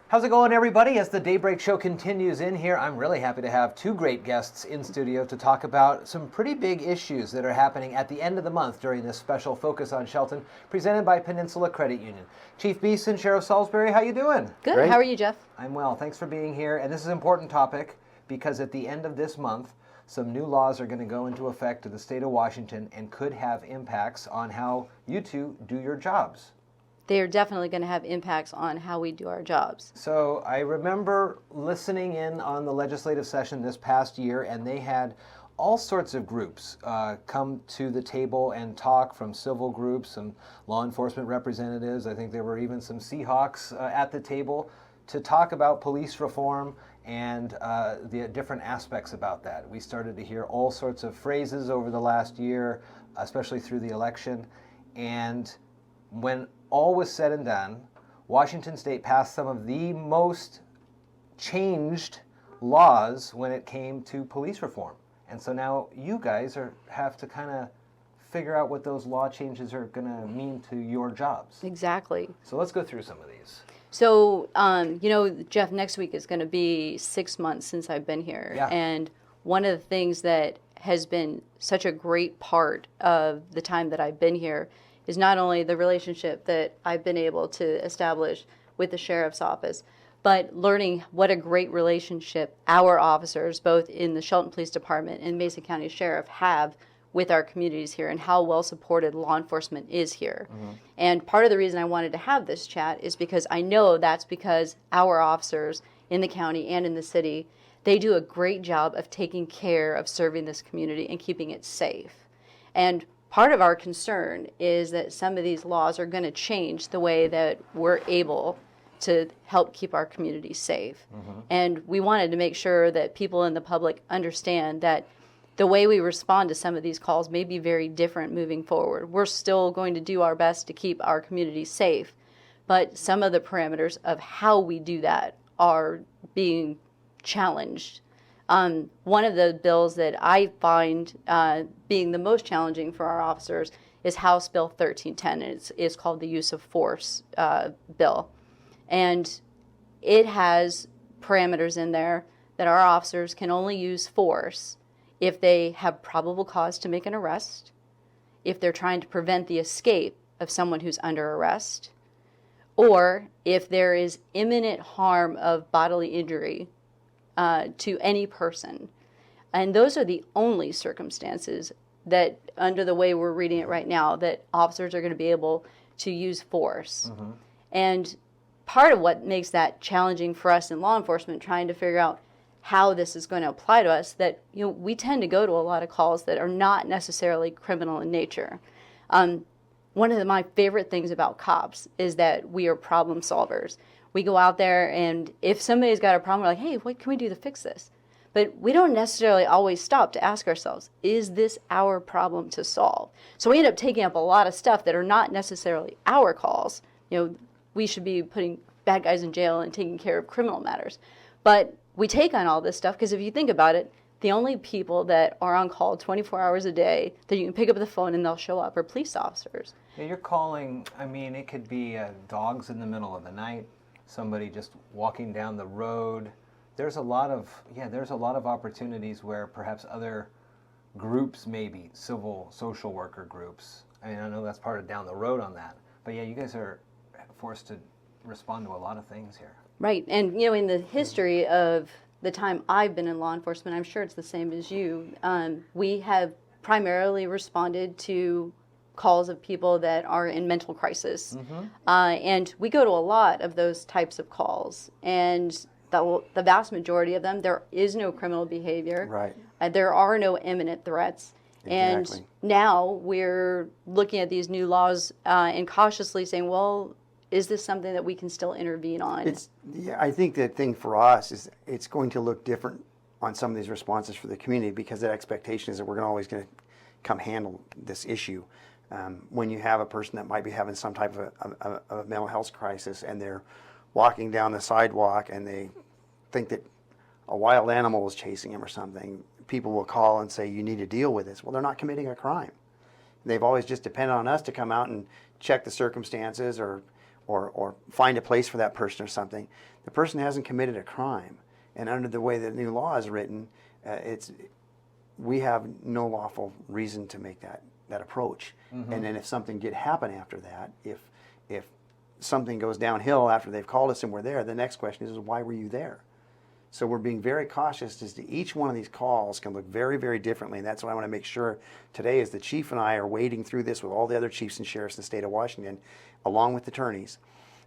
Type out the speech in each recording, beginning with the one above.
How's it going, everybody? As the Daybreak Show continues in here, I'm really happy to have two great guests in studio to talk about some pretty big issues that are happening at the end of the month during this special Focus on Shelton presented by Peninsula Credit Union. Chief Beason and Sheriff Salisbury, how you doing? Good. Great. How are you, Jeff? I'm well. Thanks for being here. And this is an important topic because at the end of this month, some new laws are going to go into effect to the state of Washington and could have impacts on how you two do your jobs. They are definitely going to have impacts on how we do our jobs. So I remember listening in on the legislative session this past year, and they had all sorts of groups come to the table and talk, from civil groups, some law enforcement representatives. I think there were even some Seahawks at the table to talk about police reform and the different aspects about that. We started to hear all sorts of phrases over the last year, especially through the election. And when all was said and done, Washington State passed some of the most changed laws when it came to police reform. And so now you guys have to kind of figure out what those law changes are going to mean to your jobs. Exactly. So let's go through some of these. So, Jeff, next week is going to be 6 months since I've been here. Yeah. And one of the things that has been such a great part of the time that I've been here is not only the relationship that I've been able to establish with the sheriff's office, but learning what a great relationship our officers, both in the Shelton Police Department and Mason County Sheriff, have with our communities here and how well supported law enforcement is here. Mm-hmm. And part of the reason I wanted to have this chat is because I know that's because our officers in the county and in the city, they do a great job of taking care of serving this community and keeping it safe. And part of our concern is that some of these laws are going to change the way that we're able to help keep our community safe. Mm-hmm. And we wanted to make sure that people in the public understand that the way we respond to some of these calls may be very different moving forward. We're still going to do our best to keep our community safe, but some of the parameters of how we do that are being challenged. One of the bills that I find being the most challenging for our officers is House Bill 1310. It's called the Use of Force bill. And it has parameters in there that our officers can only use force if they have probable cause to make an arrest, if they're trying to prevent the escape of someone who's under arrest, or if there is imminent harm of bodily injury to any person. And those are the only circumstances that, under the way we're reading it right now, that officers are going to be able to use force. Mm-hmm. And part of what makes that challenging for us in law enforcement, trying to figure out how this is going to apply to us, that we tend to go to a lot of calls that are not necessarily criminal in nature. One of my favorite things about cops is that we are problem solvers. We go out there, and if somebody's got a problem, we're like, hey, what can we do to fix this? But we don't necessarily always stop to ask ourselves, is this our problem to solve? So we end up taking up a lot of stuff that are not necessarily our calls. We should be putting bad guys in jail and taking care of criminal matters. But we take on all this stuff because if you think about it, the only people that are on call 24 hours a day that you can pick up the phone and they'll show up are police officers. Yeah, you're calling, it could be dogs in the middle of the night, somebody just walking down the road. There's a lot of opportunities where perhaps other groups, maybe civil social worker groups. I know that's part of down the road on that. But yeah, you guys are forced to respond to a lot of things here. Right. And, in the history of the time I've been in law enforcement, I'm sure it's the same as you, we have primarily responded to calls of people that are in mental crisis. Mm-hmm. And we go to a lot of those types of calls. And the vast majority of them, there is no criminal behavior. Right. There are no imminent threats. Exactly. And now we're looking at these new laws and cautiously saying, well, is this something that we can still intervene on? I think the thing for us is it's going to look different on some of these responses for the community because the expectation is that we're always going to come handle this issue. When you have a person that might be having some type of a mental health crisis and they're walking down the sidewalk and they think that a wild animal is chasing him or something, people will call and say, you need to deal with this. Well, they're not committing a crime. They've always just depended on us to come out and check the circumstances or or find a place for that person or something, the person hasn't committed a crime. And under the way the new law is written, we have no lawful reason to make that approach. And then if something did happen after that, if something goes downhill after they've called us and we're there, the next question is why were you there? So we're being very cautious as to each one of these calls can look very, very differently. And that's what I want to make sure today is the chief and I are wading through this with all the other chiefs and sheriffs in the state of Washington, along with attorneys,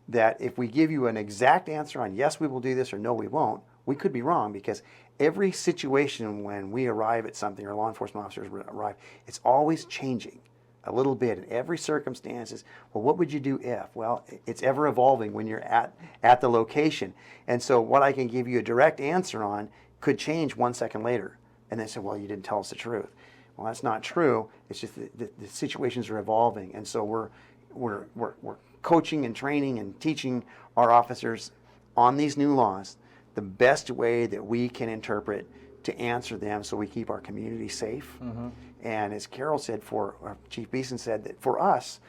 that if we give you an exact answer on yes, we will do this or no, we won't, we could be wrong, because every situation when we arrive at something or law enforcement officers arrive, it's always changing a little bit in every circumstance. Is, well, what would you do if? Well, it's ever evolving when you're at the location. And so what I can give you a direct answer on could change 1 second later. And they say, well, you didn't tell us the truth. Well, that's not true. It's just the situations are evolving. And so we're coaching and training and teaching our officers on these new laws the best way that we can interpret to answer them so we keep our community safe. And as Carole said, or Chief Beason said, that for us,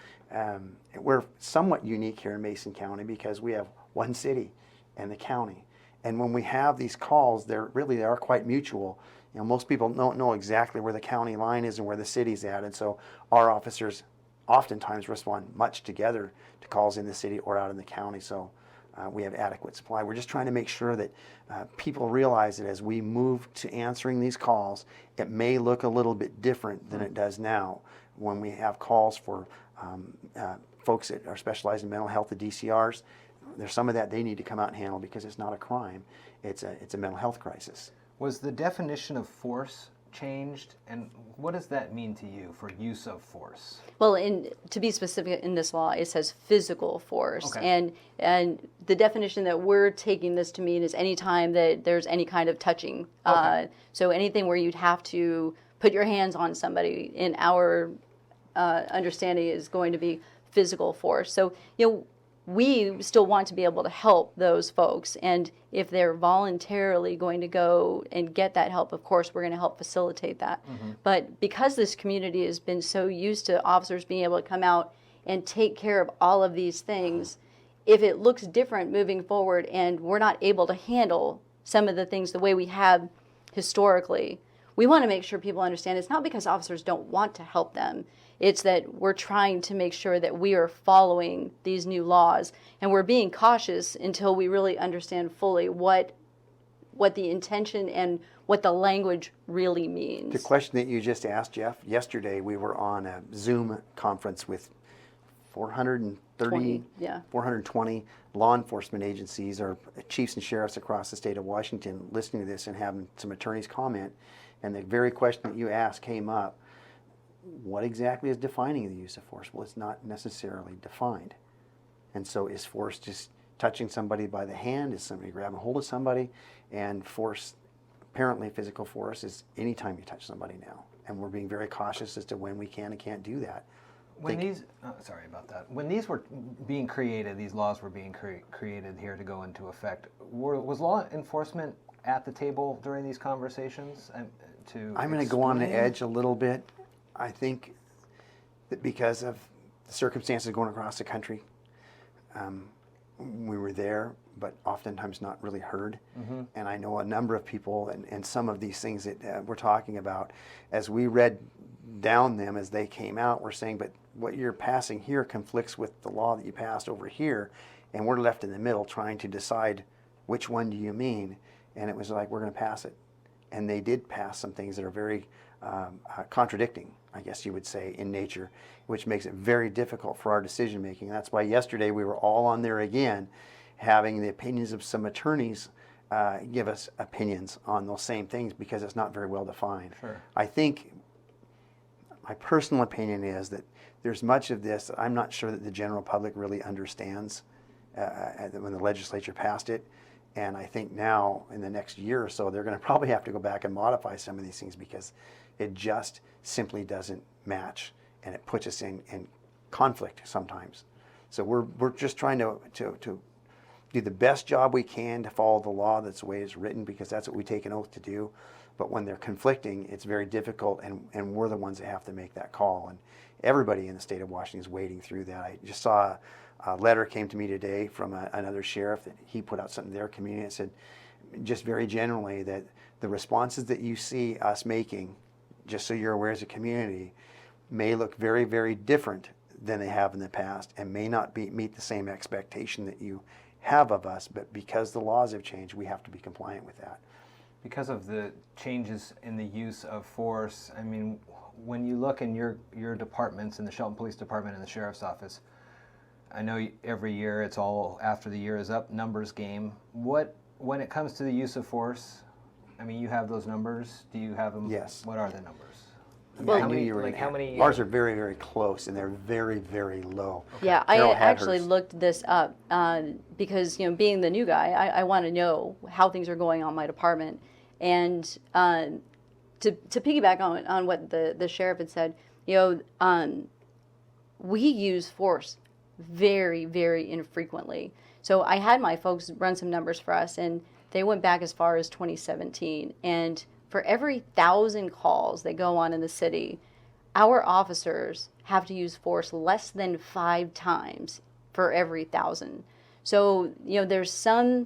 we're somewhat unique here in Mason County because we have one city and the county. And when we have these calls, they are quite mutual. You know, most people don't know exactly where the county line is and where the city's at, and so our officers oftentimes respond much together to calls in the city or out in the county. So we have adequate supply. We're just trying to make sure that people realize that as we move to answering these calls, it may look a little bit different than it does now when we have calls for folks that are specialized in mental health, the DCRs. There's some of that they need to come out and handle because it's not a crime. It's a mental health crisis. Was the definition of force changed, and what does that mean to you for use of force? Well, to be specific, in this law, it says physical force, Okay. and the definition that we're taking this to mean is any time that there's any kind of touching. Okay. So anything where you'd have to put your hands on somebody, in our understanding, is going to be physical force. So, you know, we still want to be able to help those folks, and if they're voluntarily going to go and get that help, of course we're going to help facilitate that. But because this community has been so used to officers being able to come out and take care of all of these things, if it looks different moving forward and we're not able to handle some of the things the way we have historically, we want to make sure people understand it's not because officers don't want to help them. It's that we're trying to make sure that we are following these new laws, and we're being cautious until we really understand fully what the intention and what the language really means. The question that you just asked, Jeff, yesterday we were on a Zoom conference with 420 law enforcement agencies or chiefs and sheriffs across the state of Washington listening to this and having some attorneys comment. And the very question that you asked came up. What exactly is defining the use of force? Well, it's not necessarily defined. And so is force just touching somebody by the hand? Is somebody grabbing hold of somebody? And force, apparently physical force, is anytime you touch somebody now. And we're being very cautious as to when we can and can't do that. When sorry about that. When these were being created, these laws were being created here to go into effect, was law enforcement at the table during these conversations? I'm going to go on the edge a little bit. I think that because of the circumstances going across the country, we were there, but oftentimes not really heard. And I know a number of people, and some of these things that we're talking about, as we read down them as they came out, we're saying, but what you're passing here conflicts with the law that you passed over here, and we're left in the middle trying to decide which one do you mean. And it was like, we're going to pass it. And they did pass some things that are very contradicting, I guess you would say, in nature, which makes it very difficult for our decision making. That's why yesterday we were all on there again, having the opinions of some attorneys give us opinions on those same things because it's not very well defined. Sure. I think my personal opinion is that there's much of this that I'm not sure that the general public really understands when the legislature passed it. And I think now, in the next year or so, they're going to probably have to go back and modify some of these things because it just simply doesn't match, and it puts us in conflict sometimes. So we're just trying to do the best job we can to follow the law that's the way it's written, because that's what we take an oath to do. But when they're conflicting, it's very difficult, and we're the ones that have to make that call. And everybody in the state of Washington is wading through that. I just saw A letter came to me today from another sheriff that he put out something in their community and said, just very generally, that the responses that you see us making, just so you're aware as a community, may look very, very different than they have in the past and may not meet the same expectation that you have of us, but because the laws have changed, we have to be compliant with that. Because of the changes in the use of force, I mean, when you look in your departments, in the Shelton Police Department and the Sheriff's Office, I know every year it's all after the year is up, numbers game. When it comes to the use of force, I mean, you have those numbers. Do you have them? Yes. What are the numbers? Well, how many? Ours are very, very close, and they're very, very low. Okay. Yeah, Carole I had actually hers. looked this up because, being the new guy, I want to know how things are going on in my department. And to piggyback on what the sheriff had said, we use force very, very infrequently. So I had my folks run some numbers for us, and they went back as far as 2017. And for every 1,000 calls that go on in the city, our officers have to use force less than 5 times for every 1,000. So, there's some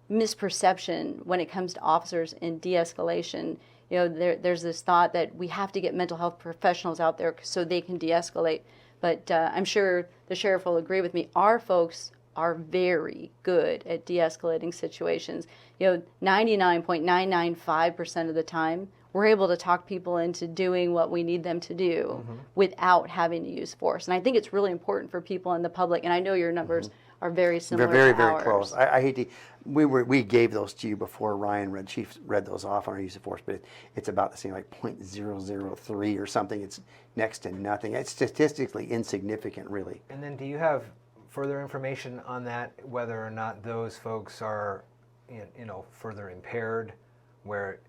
misperception when it comes to officers in de-escalation. There's this thought that we have to get mental health professionals out there so they can de-escalate. But I'm sure the sheriff will agree with me. Our folks are very good at de-escalating situations. 99.995% of the time, we're able to talk people into doing what we need them to do without having to use force. And I think it's really important for people in the public, and I know your numbers are very similar They're very, to very ours. close. I hate to, we gave those to you before Chief read those off on our use of force, but it's about the same, like 0.003 or something. It's next to nothing. It's statistically insignificant, really. And then do you have further information on that, whether or not those folks are, further impaired, where,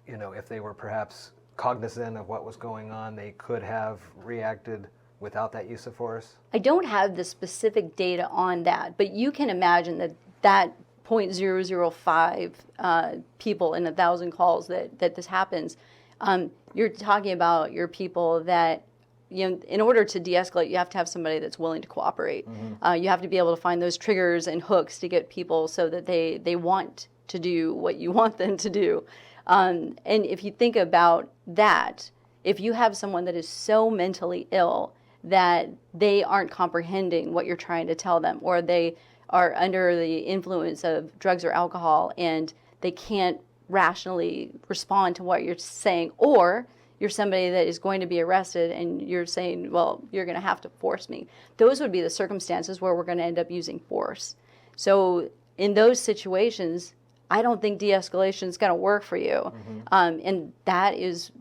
if they were perhaps cognizant of what was going on, they could have reacted without that use of force? I don't have the specific data on that, but you can imagine that 0.005 people in 1,000 calls that this happens. You're talking about your people that, in order to de-escalate, you have to have somebody that's willing to cooperate. You have to be able to find those triggers and hooks to get people so that they want to do what you want them to do. And if you think about that, if you have someone that is so mentally ill that they aren't comprehending what you're trying to tell them, or they are under the influence of drugs or alcohol and they can't rationally respond to what you're saying, or you're somebody that is going to be arrested and you're saying, well, you're going to have to force me. Those would be the circumstances where we're going to end up using force. So in those situations, I don't think de-escalation is going to work for you. And that is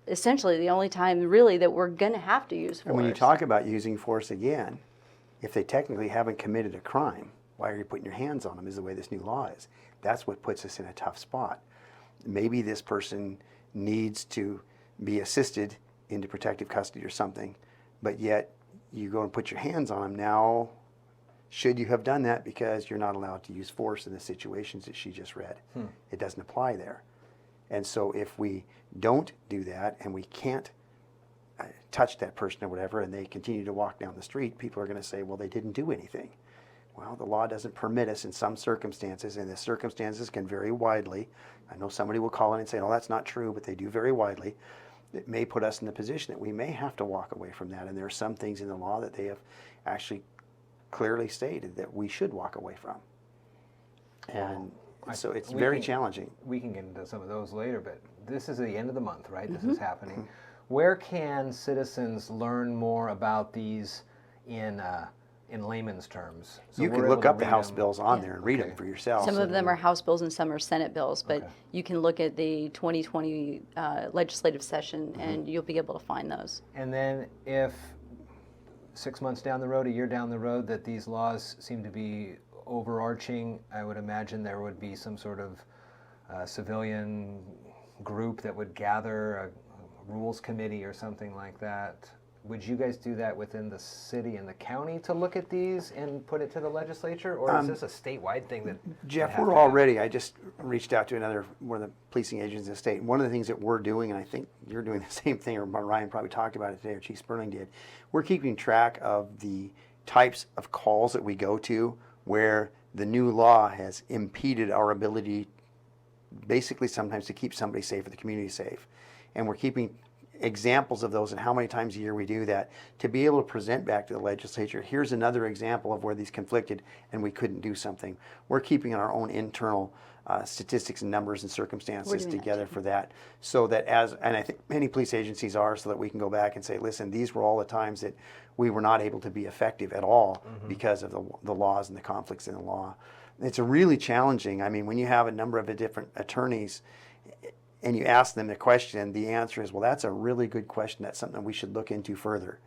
essentially the only time really that we're going to have to use force. And when you talk about using force again, if they technically haven't committed a crime, why are you putting your hands on them, is the way this new law is. That's what puts us in a tough spot. Maybe this person needs to be assisted into protective custody or something, but yet you go and put your hands on them. Now, should you have done that because you're not allowed to use force in the situations that she just read? It doesn't apply there. And so if we don't do that and we can't touch that person or whatever, and they continue to walk down the street, people are going to say, well, they didn't do anything. Well, the law doesn't permit us in some circumstances, and the circumstances can vary widely. I know somebody will call in and say, oh, that's not true, but they do vary widely. It may put us in the position that we may have to walk away from that, and there are some things in the law that they have actually clearly stated that we should walk away from. And so it's very challenging. We can get into some of those later, but this is the end of the month, right? This is happening. Where can citizens learn more about these in layman's terms? So you can look up the House bills on there and read them for yourself. Some of them are House bills and some are Senate bills, but you can look at the 2020 legislative session and you'll be able to find those. And then if 6 months down the road, a year down the road, that these laws seem to be overarching, I would imagine there would be some sort of civilian group that would gather, a rules committee or something like that. Would you guys do that within the city and the county to look at these and put it to the legislature, or is this a statewide thing that Jeff, we're already, I just reached out to one of the policing agents in the state. One of the things that we're doing, and I think you're doing the same thing, or Ryan probably talked about it today, or Chief Sperling did, we're keeping track of the types of calls that we go to where the new law has impeded our ability basically sometimes to keep somebody safe or the community safe. And we're keeping examples of those and how many times a year we do that to be able to present back to the legislature, here's another example of where these conflicted and we couldn't do something. We're keeping our own internal statistics and numbers and circumstances together for that, so that and I think many police agencies are, so that we can go back and say, listen, these were all the times that we were not able to be effective at all because of the laws and the conflicts in the law. It's a really challenging, I mean, when you have a number of different attorneys and you ask them the question, the answer is, well, that's a really good question. That's something we should look into further.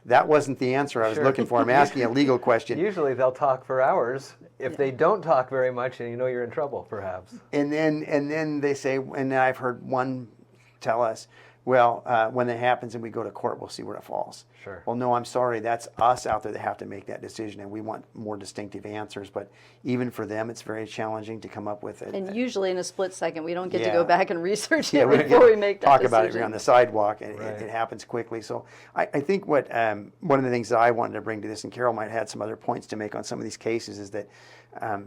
That wasn't the answer I was looking for. I'm asking a legal question. Usually they'll talk for hours. If they don't talk very much, and you know you're in trouble, perhaps. And then they say, and I've heard one tell us, well, when it happens and we go to court, we'll see where it falls. Sure. Well, no, I'm sorry. That's us out there that have to make that decision, and we want more distinctive answers. But even for them, it's very challenging to come up with it. And usually in a split second, we don't get to Yeah. go back and research it we before we make that talk decision. about it on the sidewalk, and Right. it happens quickly. So I think what one of the things that I wanted to bring to this, and Carole might have had some other points to make on some of these cases, is that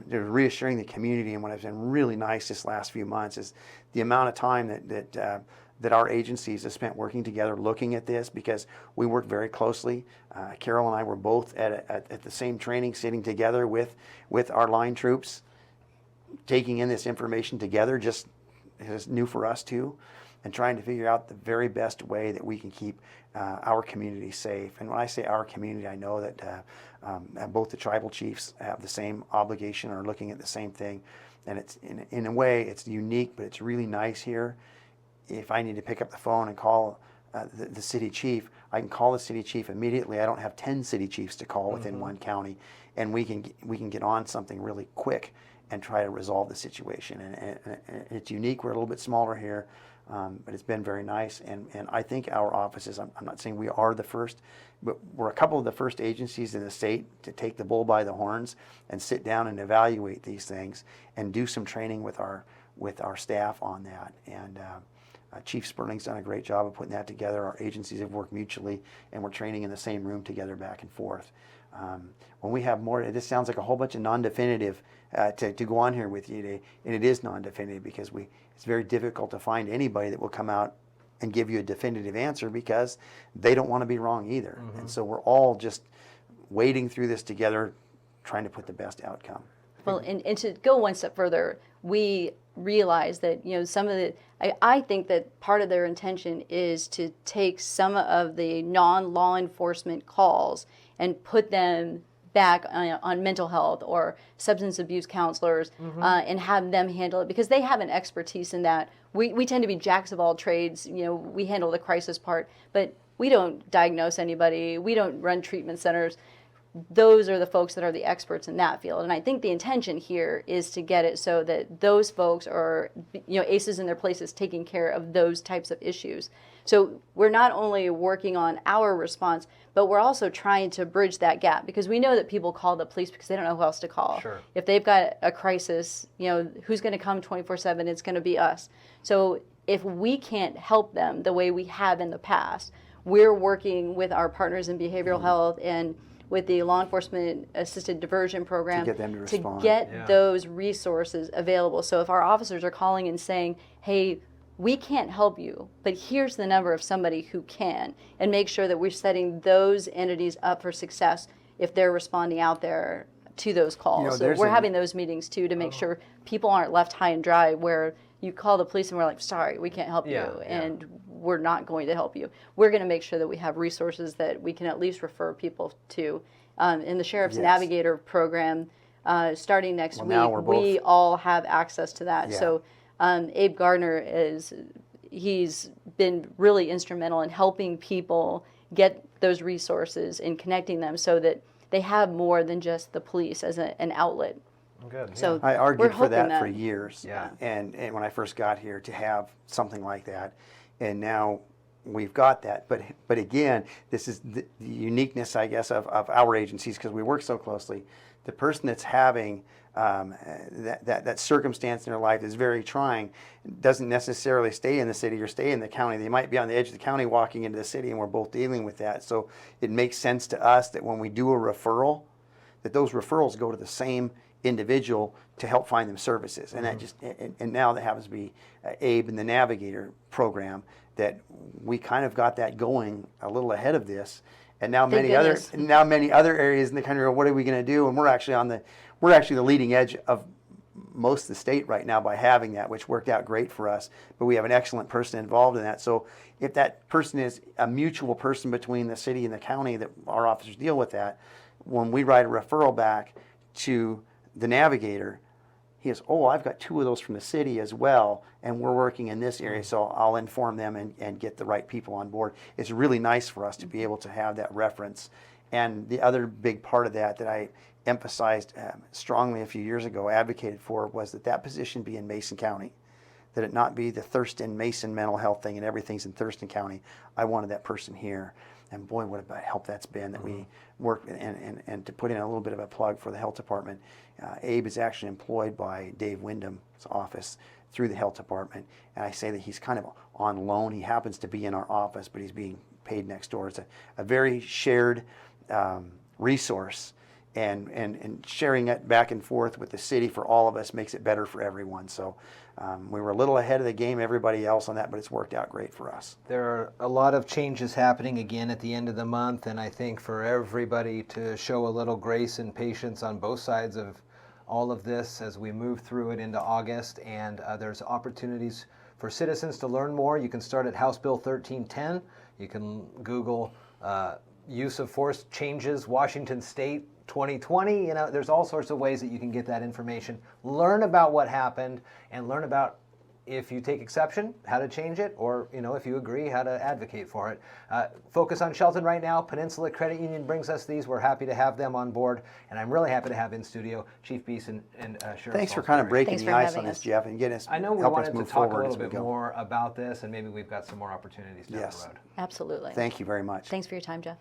they're reassuring the community. And what has been really nice this last few months is the amount of time that our agencies have spent working together looking at this, because we work very closely. Carole and I were both at the same training, sitting together with our line troops, taking in this information together, just is new for us too, and trying to figure out the very best way that we can keep our community safe. And when I say our community, I know that both the tribal chiefs have the same obligation, or looking at the same thing. And it's in a way, it's unique, but it's really nice here. If I need to pick up the phone and call the city chief, I can call the city chief immediately. I don't have 10 city chiefs to call within one county, and we can get on something really quick and try to resolve the situation. And it's unique. We're a little bit smaller here, but it's been very nice. And I think our offices, I'm not saying we are the first, but we're a couple of the first agencies in the state to take the bull by the horns and sit down and evaluate these things and do some training with our staff on that. And Chief Sperling's done a great job of putting that together. Our agencies have worked mutually, and we're training in the same room together back and forth. When we have more, this sounds like a whole bunch of non-definitive to go on here with you today, and it is non-definitive because it's very difficult to find anybody that will come out and give you a definitive answer, because they don't want to be wrong either. And so we're all just wading through this together, trying to put the best outcome. Well, and to go one step further, we realize that, some of the, I think that part of their intention is to take some of the non-law enforcement calls and put them back on mental health or substance abuse counselors, and have them handle it, because they have an expertise in that. We tend to be jacks of all trades. We handle the crisis part, but we don't diagnose anybody. We don't run treatment centers. Those are the folks that are the experts in that field. And I think the intention here is to get it so that those folks are, aces in their places, taking care of those types of issues. So we're not only working on our response, but we're also trying to bridge that gap, because we know that people call the police because they don't know who else to call. Sure. If they've got a crisis, who's going to come 24/7? It's going to be us. So if we can't help them the way we have in the past, we're working with our partners in behavioral health and with the law enforcement assisted diversion program To get them to respond. Yeah. those resources available. So if our officers are calling and saying, hey, we can't help you, but here's the number of somebody who can, and make sure that we're setting those entities up for success if they're responding out there to those calls. So we're having those meetings too to make sure people aren't left high and dry, where you call the police and we're like, sorry, we can't help you, and we're not going to help you. We're going to make sure that we have resources that we can at least refer people to. In the Sheriff's Navigator program, starting next week, we all have access to that. Yeah. So Abe Gardner he's been really instrumental in helping people get those resources and connecting them so that they have more than just the police as an outlet. Good. So I argued we're for that hoping for years. Yeah. And when I first got here, to have something like that, and now we've got that. But again, this is the uniqueness, I guess, of our agencies, because we work so closely. The person that's having that circumstance in their life is very trying, doesn't necessarily stay in the city or stay in the county. They might be on the edge of the county walking into the city, and we're both dealing with that. So it makes sense to us that when we do a referral, that those referrals go to the same individual to help find them services. And that just, and now that happens to be Abe and the Navigator program, that we kind of got that going a little ahead of this. And now Thank many goodness. other areas in the country are, what are we going to do? And we're actually the leading edge of most of the state right now by having that, which worked out great for us. But we have an excellent person involved in that. So if that person is a mutual person between the city and the county, that our officers deal with that, when we write a referral back to the Navigator, he goes, oh, I've got 2 of those from the city as well, and we're working in this area, so I'll inform them and get the right people on board. It's really nice for us to be able to have that reference. And the other big part of that I emphasized strongly a few years ago, advocated for, was that position be in Mason County, that it not be the Thurston Mason mental health thing and everything's in Thurston County. I wanted that person here. And boy, what a help that's been, that we work, and to put in a little bit of a plug for the health department, Abe is actually employed by Dave Wyndham's office through the health department. And I say that he's kind of on loan. He happens to be in our office, but he's being paid next door. It's a very shared resource, and sharing it back and forth with the city for all of us makes it better for everyone. So we were a little ahead of the game, everybody else on that, but it's worked out great for us. There are a lot of changes happening again at the end of the month, and I think for everybody to show a little grace and patience on both sides of all of this as we move through it into August, and there's opportunities for citizens to learn more. You can start at House Bill 1310. You can Google use of force changes Washington State 2020. There's all sorts of ways that you can get that information, learn about what happened, and learn about, if you take exception, how to change it, or if you agree, how to advocate for it. Focus on Shelton right now. Peninsula Credit Union brings us these. We're happy to have them on board, and I'm really happy to have in studio Chief Beason and Sheriff Thanks for Salisbury. kind of breaking Thanks the for ice having on this, us. Jeff, and getting us. I know we helping us wanted to move talk a forward little as we bit go. more about this, and maybe we've got some more opportunities down Yes. the road. Absolutely. Thank you very much. Thanks for your time, Jeff.